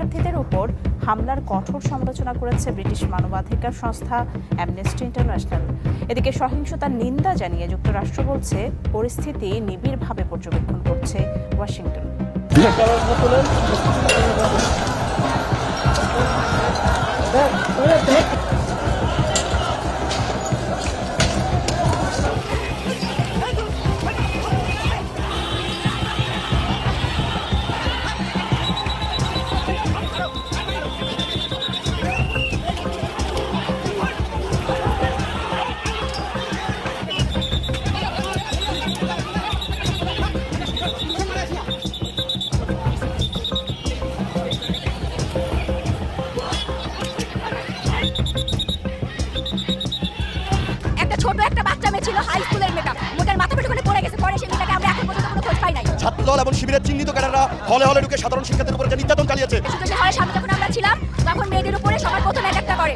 শিক্ষার্থীদের উপর হামলার কঠোর সমালোচনা করেছে ব্রিটিশ মানবাধিকার সংস্থা অ্যামনেস্টি ইন্টারন্যাশনাল। এদিকে সহিংসতার নিন্দা জানিয়ে যুক্তরাষ্ট্র বলছে পরিস্থিতি নিবিড়ভাবে পর্যবেক্ষণ করছে ওয়াশিংটন। ছোট একটা বাচ্চা মেয়ে ছিল, হাই স্কুলের মেয়েটা, মোটার মাথা পেটে পড়ে গেছে। পরে সেই মেয়েটাকে আমরা এখন পর্যন্ত কোনো খোঁজ পাই নাই। ছাত্রদল এবং শিবিরের চিহ্নিত ক্যাডাররা হলে হলে ঢুকে সাধারণ শিক্ষার্থীদের উপর নির্যাতন চালিয়েছে। সেই হলের সামনে যখন আমরা ছিলাম তখন মেয়েদের উপরে সবার প্রথমে অ্যাটাকটা করে।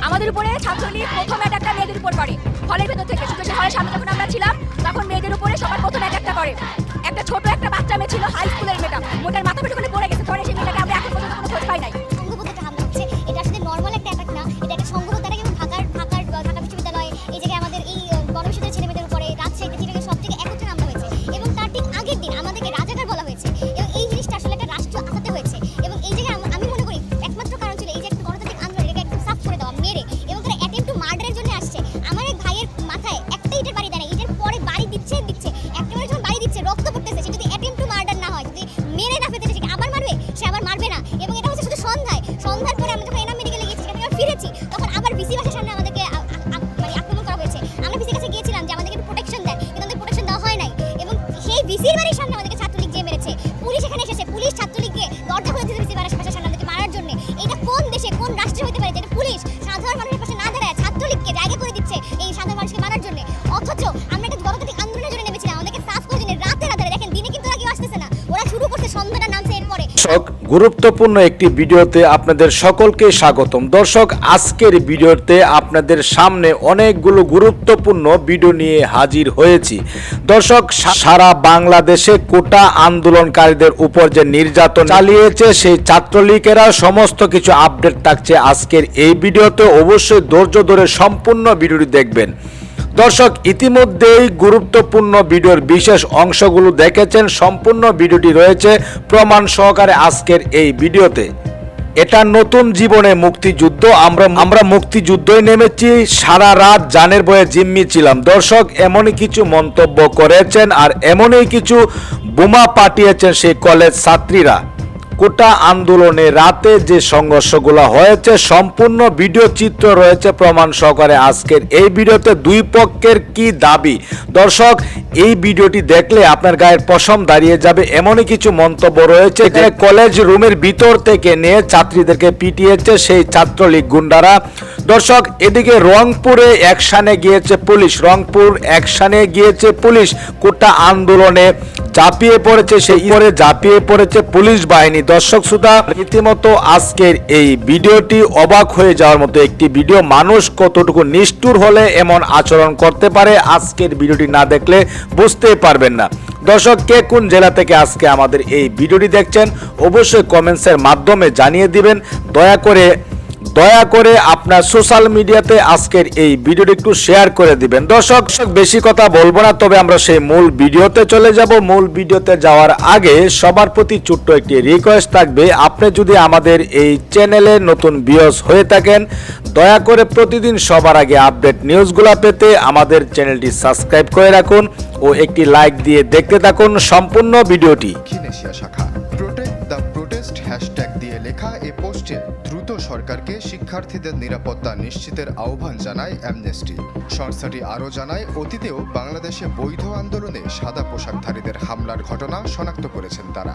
আমাদের উপরে ছাত্রলীগ প্রথম অ্যাটাকটা মেয়েদের উপর করে হলের ভেতর থেকে। সেই হলের সামনে যখন আমরা ছিলাম তখন মেয়েদের উপরে সবার প্রথম অ্যাটাকটা করে। একটা ছোট একটা বাচ্চা মেয়ে ছিল, হাই স্কুলের মেয়েটা, মোটার মাথা পেটে পড়ে গেছে। পরে সেই মেয়েটাকে আমরা এখন পর্যন্ত কোনো খোঁজ পাই নাই। সংঘবদ্ধ একটা হামলা হচ্ছে, এটা আসলে নর্মাল একটা অ্যাটাক না, এটা একটা সংঘবদ্ধ অ্যাটাক। এবং ঢাকা বিশ্ববিদ্যালয়ে এই জায়গায় আমাদের এই গণবিশ্ববিদ্যালয়ের ছেলেমেয়েদের উপরে রাজশাহীতে চিটাগাং সব থেকে একত্রে হামলা হয়েছে। এবং তার ঠিক আগের দিন আমাদেরকে রাজাকার বলা হয়েছে। এবং এই জিনিসটা আসলে একটা রাষ্ট্র আঘাতে হয়েছে। এবং এই জায়গায় আমি মনে করি একমাত্র কারণ ছিল এই যে একটা গণতান্ত্রিক আন্দোলন, এটাকে একটু সাফ করে দেওয়া, মেরে। এবং তারা অ্যাটেম্প টু মার্ডারের জন্য আসছে। আমার এক ভাইয়ের মাথায় একটা ইটের বাড়ি দেয়, ইটের পরে বাড়ি দিচ্ছে একেবারে যখন বাড়ি দিচ্ছে রক্ত পড়তেছে। সে যদি অ্যাটেম্প টু মার্ডার না হয়, যদি মেরে না ফেলতে সে আবার মারবে, সে আবার মারবে না। এবং এটা হচ্ছে শুধু সন্ধ্যার পরে আমরা যখন এনাম মেডিকেলে গিয়েছি, সেখানে আমরা ফিরেছি, তখন আবার ভিসি বাসের সামনে আমাদেরকে মানে আক্রমণ করা হয়েছে। আমরা ভিসির কাছে গিয়েছিলাম যে আমাদেরকে একটু প্রোটেকশন দেন, কিন্তু আমাদের প্রোটেকশন দেওয়া হয় নাই। এবং সেই ভিসির বাড়ির সামনে আমাদেরকে ছাত্রলীগ যে মেরেছে। পুলিশ এখানে এসেছে, পুলিশ ছাত্রলীগকে দরজা খুলে দিয়েছে ভিসি বাসের সামনে আমাদেরকে মারার জন্য। এটা কোন দেশে, কোন রাষ্ট্রে হতে পারে যে পুলিশ সাধারণ মানুষের পাশে না দাঁড়ায় ছাত্রলীগকে জায়গা করে দিচ্ছে এই সাধারণ মানুষকে মারার জন্য? অথচ আমরা একটা গণতান্ত্রিক আন্দোলনের জন্য নেমেছিলাম, আমাদেরকে সাফ করে দিনে রাতে দেখেন, দিনে কিন্তু ওরা কেউ আসতেছে না। ওরা শুরু করছে, সন্ধ্যাটা নামছে এরপরে। গুরুত্বপূর্ণ একটি ভিডিওতে আপনাদের সকলকে স্বাগতম। দর্শক, আজকের ভিডিওতে আপনাদের সামনে অনেকগুলো গুরুত্বপূর্ণ ভিডিও নিয়ে হাজির হয়েছি। দর্শক, সারা বাংলাদেশে কোটা আন্দোলনকারীদের উপর যে নির্যাতন চালিয়েছে সেই ছাত্রলীগেরা সমস্ত কিছু আপডেট থাকছে আজকের এই ভিডিওতে। অবশ্যই ধৈর্য ধরে সম্পূর্ণ ভিডিওটি দেখবেন। দর্শক, ইতিমধ্যেই গুরুত্বপূর্ণ ভিডিওর বিশেষ অংশগুলো দেখেছেন। সম্পূর্ণ ভিডিওটি রয়েছে প্রমাণ সহকারে আজকের এই ভিডিওতে। এটা নতুন জীবনে মুক্তিযুদ্ধ। আমরা মুক্তিযুদ্ধই নেমেছি, সারা রাত জানের ভয়ে জিম্মি ছিলাম। দর্শক, এমনই কিছু মন্তব্য করেছেন আর এমনই কিছু বোমা পাঠিয়েছেন সেই কলেজ ছাত্রীরা। কোটা আন্দোলনে রাতে যে সংঘর্ষগুলো হয়েছে সম্পূর্ণ ভিডিও চিত্র রয়েছে প্রমাণ সহকারে আজকের এই ভিডিওতে। দুই পক্ষের কি দাবি, দর্শক এই ভিডিওটি দেখলে আপনার গায়ের পশম দাঁড়িয়ে যাবে। এমনই কিছু মন্তব্য রয়েছে যে কলেজ রুমের ভিতর থেকে নিয়ে ছাত্রীদেরকে পিটিয়েছে সেই ছাত্রলীগ গুন্ডারা। দর্শক, এদিকে রংপুরে অ্যাকশনে গিয়েছে পুলিশ, রংপুর অ্যাকশনে গিয়েছে পুলিশ। কোটা আন্দোলনে ঝাঁপিয়ে পড়েছে পুলিশ বাহিনী। দর্শক শ্রোতা, রীতিমতো আজকের এই ভিডিওটি অবাক হয়ে যাওয়ার মতো একটি ভিডিও। মানুষ কতটুকু নিষ্ঠুর হলে এমন আচরণ করতে পারে আজকের ভিডিওটি না দেখলে বুঝতে পারবেন না। দর্শক, কে কোন জেলা থেকে আজকে আমাদের এই ভিডিওটি দেখছেন অবশ্যই কমেন্টসের মাধ্যমে জানিয়ে দিবেন। দয়া করে আপনার সোশ্যাল মিডিয়াতে আজকের এই ভিডিওটি একটু শেয়ার করে দিবেন। দর্শক, বেশি কথা বলবো না, তবে আমরা সেই মূল ভিডিওতে চলে যাব। মূল ভিডিওতে যাওয়ার আগে সবার প্রতি ছোট্ট একটি রিকোয়েস্ট থাকবে, আপনি যদি আমাদের এই চ্যানেলে নতুন ভিউয়ার্স হয়ে থাকেন দয়া করে প্রতিদিন সবার আগে আপডেট নিউজগুলো পেতে আমাদের চ্যানেলটি সাবস্ক্রাইব করে রাখুন ও একটি লাইক দিয়ে দেখতে থাকুন সম্পূর্ণ ভিডিওটি। দক্ষিণ এশিয়া শাখা প্রোটেক্ট দ্য প্রোটেস্ট হ্যাশট্যাগ দিয়ে লেখা এই পোস্টে দ্রুত সরকারকে শিক্ষার্থীদের নিরাপত্তা নিশ্চিতের আহ্বান জানায় অ্যামনেস্টি। সংস্থাটি আরও জানায়, অতীতেও বাংলাদেশে বৈধ আন্দোলনে সাদা পোশাকধারীদের হামলার ঘটনা শনাক্ত করেছেন তারা।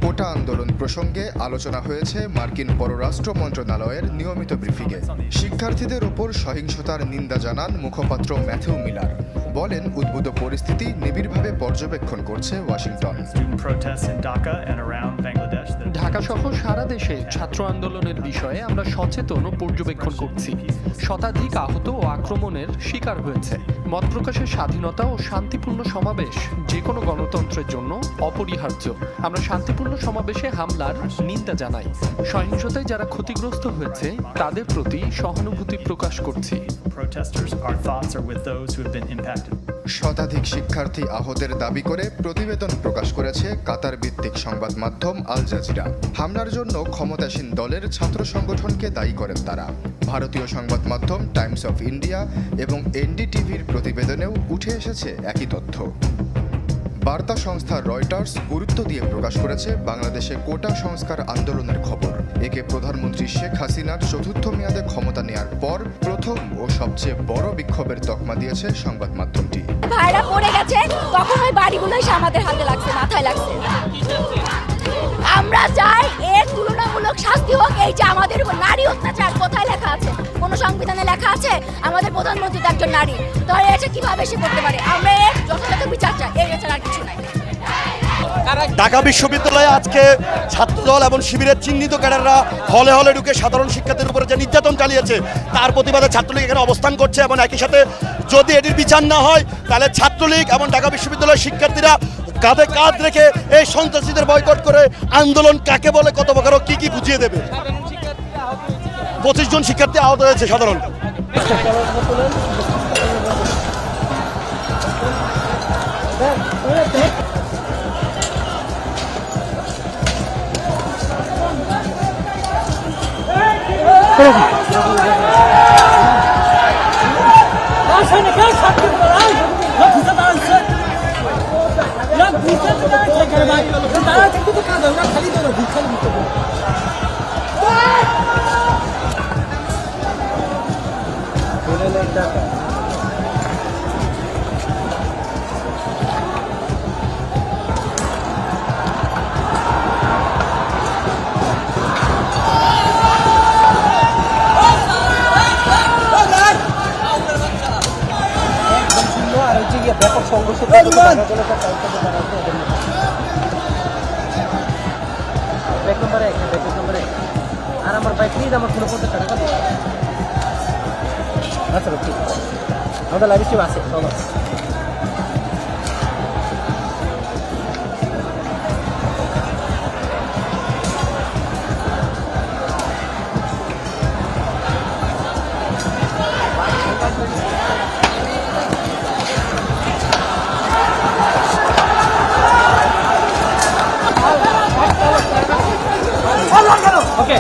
কোটা আন্দোলন প্রসঙ্গে আলোচনা হয়েছে মার্কিন পররাষ্ট্র মন্ত্রণালয়ের নিয়মিত ব্রিফিংয়ে। শিক্ষার্থীদের ওপর সহিংসতার নিন্দা জানান মুখপাত্র ম্যাথিউ মিলার। বলেন, উদ্ভূত পরিস্থিতি নিবিড়ভাবে পর্যবেক্ষণ করছে ওয়াশিংটন। ঢাকাসহ সারা দেশে ছাত্র আন্দোলনের বিষয়ে আমরা সচেতন ও পর্যবেক্ষণ করছি। শতাধিক আহত ও আক্রমণের শিকার হয়েছে। মত প্রকাশের স্বাধীনতা ও শান্তিপূর্ণ সমাবেশ যে কোনো গণতন্ত্রের জন্য অপরিহার্য। আমরা শান্তিপূর্ণ সমাবেশে হামলার নিন্দা জানাই। সহিংসতায় যারা ক্ষতিগ্রস্ত হয়েছে তাদের প্রতি সহানুভূতি প্রকাশ করছি। শতাধিক শিক্ষার্থী আহতের দাবি করে প্রতিবেদন প্রকাশ করেছে কাতার ভিত্তিক সংবাদ মাধ্যম আল জাজিরা। হামলার জন্য ক্ষমতাসীন দলের ছাত্র সংগঠনকে দায়ী করেন তারা। ভারতীয় সংবাদ মাধ্যম টাইমস অফ ইন্ডিয়া এবং এনডিটিভির প্রতিবেদনেও উঠে এসেছে একই তথ্য। বার্তা সংস্থা রয়টার্স গুরুত্ব দিয়ে প্রকাশ করেছে বাংলাদেশে কোটা সংস্কার আন্দোলনের খবর। একে প্রধানমন্ত্রী শেখ হাসিনার চতুর্থ মেয়াদে ক্ষমতা নেয়ার পর প্রথম ও সবচেয়ে বড় বিক্ষোভের তকমা দিয়েছে সংবাদ মাধ্যমটি। ভাইরা পড়ে গেছে, তখন ওই বাড়িগুলোই আমাদের হাতে লাগছে, মাথায় লাগছে। আমরা চাই এর তুলনামূলক শাস্তি হোক। এই যে আমাদের উপর নারী অত্যাচার কোথায় লেখা আছে? কোন সংবিধানে লেখা আছে আমাদের প্রধানমন্ত্রী একজন নারী? তাহলে এটা কিভাবে সে করতে পারে? আমরা এর যথাযথ বিচার চাই, এর এছাড়া আর কিছু নাই। ঢাকা বিশ্ববিদ্যালয়ে আজকে ছাত্রদল এবং শিবিরের চিহ্নিত ক্যাডাররা হলে হলে ঢুকে সাধারণ শিক্ষার্থীদের উপরে যে নির্যাতন চালিয়েছে তার প্রতিবাদে ছাত্রলীগ এখানে অবস্থান করছে। এবং একই সাথে যদি এটির বিচার না হয় তাহলে ছাত্রলীগ এবং ঢাকা বিশ্ববিদ্যালয়ের শিক্ষার্থীরা কাঁধে কাঁধ রেখে এই সন্ত্রাসীদের বয়কট করে আন্দোলন কাকে বলে, কত প্রকার কি কি বুঝিয়ে দেবে। 25 জন শিক্ষার্থী আহত হয়েছে সাধারণ। ব্যাপক সংঘর্ষ আর আমার বাইক প্লিজ আমার কোনো 50 টাকা আচ্ছা ঠিক আছে, আমাদের লাইভ স্ট্রিম আছে চলো। ওকে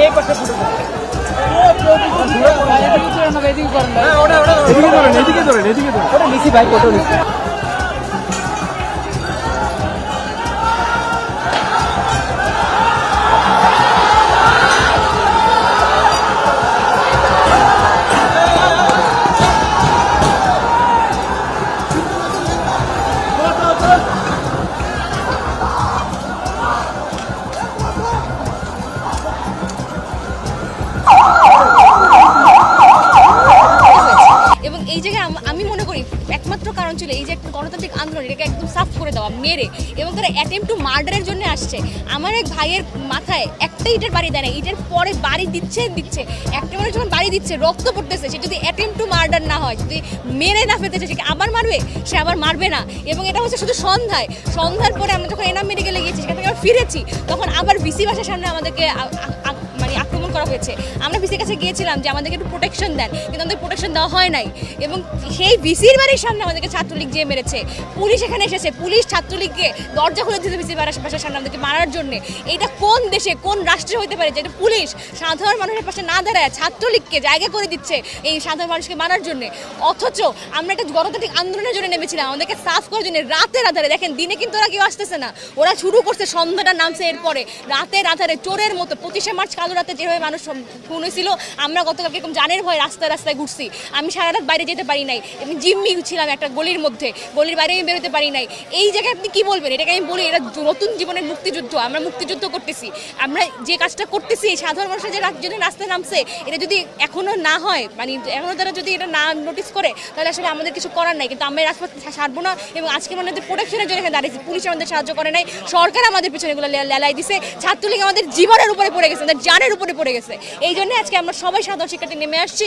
এই পাশে ফুটো এদিকে ধরেন ওটা নিচি ভাই ফটো নিচি। এই জায়গায় আমি মনে করি একমাত্র কারণ ছিল এই যে একটা গণতান্ত্রিক আন্দোলন, এটাকে একদম সাফ করে দেওয়া, মেরে, এবং তারা অ্যাটেম্প টু মার্ডারের জন্য আসছে। আমার এক ভাইয়ের মাথায় একটা ইটের বাড়ি দেয় না, ইটের পরে বাড়ি দিচ্ছে একটা মানে যখন বাড়ি দিচ্ছে রক্ত পড়তেছে, সে যদি অ্যাটেম্প টু মার্ডার না হয়, যদি মেরে না ফেলতেছে, সে আবার মারবে? সে আবার মারবে না। এবং এটা হচ্ছে শুধু সন্ধ্যার পরে আমরা যখন এনাম মেডিকেলে গিয়েছি, সেখান থেকে আমরা ফিরেছি, তখন আবার ভিসি বাসার সামনে আমাদেরকে মানে আক্রমণ করা হয়েছে। আমরা ভিসির কাছে গিয়েছিলাম যে আমাদেরকে একটু প্রোটেকশন দেন, কিন্তু আমাদের প্রোটেকশন দেওয়া হয় নাই। এবং সেই ভিসির বাড়ির সামনে আমাদেরকে ছাত্রলীগ যেয়ে মেরেছে। পুলিশ এখানে এসেছে, পুলিশ ছাত্রলীগকে দরজা খুলে দিতে ভিসির বাসার সামনে আমাদেরকে মারার জন্য। এইটা কোন দেশে, কোন রাষ্ট্রে হতে পারে যে পুলিশ সাধারণ মানুষের পাশে না দাঁড়ায় ছাত্রলীগকে জায়গা করে দিচ্ছে এই সাধারণ মানুষকে মারার জন্য? অথচ আমরা একটা গণতান্ত্রিক আন্দোলনের জন্য নেমেছিলাম, আমাদেরকে সাফ করার জন্য। রাতের আধারে দেখেন, দিনে কিন্তু ওরা কেউ আসতেছে না, ওরা শুরু করছে, সন্ধ্যাটা নামছে, এরপরে রাতের আধারে চোরের মতো 25শে মার্চ কালো রাতে যেভাবে মানুষ খুন হয়েছিল, আমরা গতকালকে এরকম জানের ভয় রাস্তায় রাস্তায় ঘুরছি। আমি সারা রাত বাইরে যেতে পারি নাই, আমি জিম্মি ছিলাম একটা গলির মধ্যে, গলির বাইরে আমি বেরোতে পারি নাই। এই জায়গায় আপনি কি বলবেন? এটাকে আমি বলি এটা নতুন জীবনের মুক্তিযুদ্ধ। আমরা মুক্তিযুদ্ধ করতেছি, আমরা যে কাজটা করতেছি সাধারণ মানুষের যে রাস্তায় নামছে, এটা যদি এখনো না হয়, মানে এখনো তারা যদি এটা না নোটিস করে, তাহলে আসলে আমাদের কিছু করার নাই। কিন্তু আমরা এই রাজপথ ছাড়বো না। এবং আজকে আমাদের প্রোটেকশনের জন্য এখানে দাঁড়িয়েছি, পুলিশ আমাদের সাহায্য করে নাই, সরকার আমাদের পিছনে এগুলো লেলাই দিছে। ছাত্রলীগ আমাদের জীবনের উপরে পড়ে গেছে, আমাদের জানের উপরে পড়ে গেছে। এই জন্য আজকে আমরা সবাই সাধারণ শিক্ষার্থী নেমে আসছি।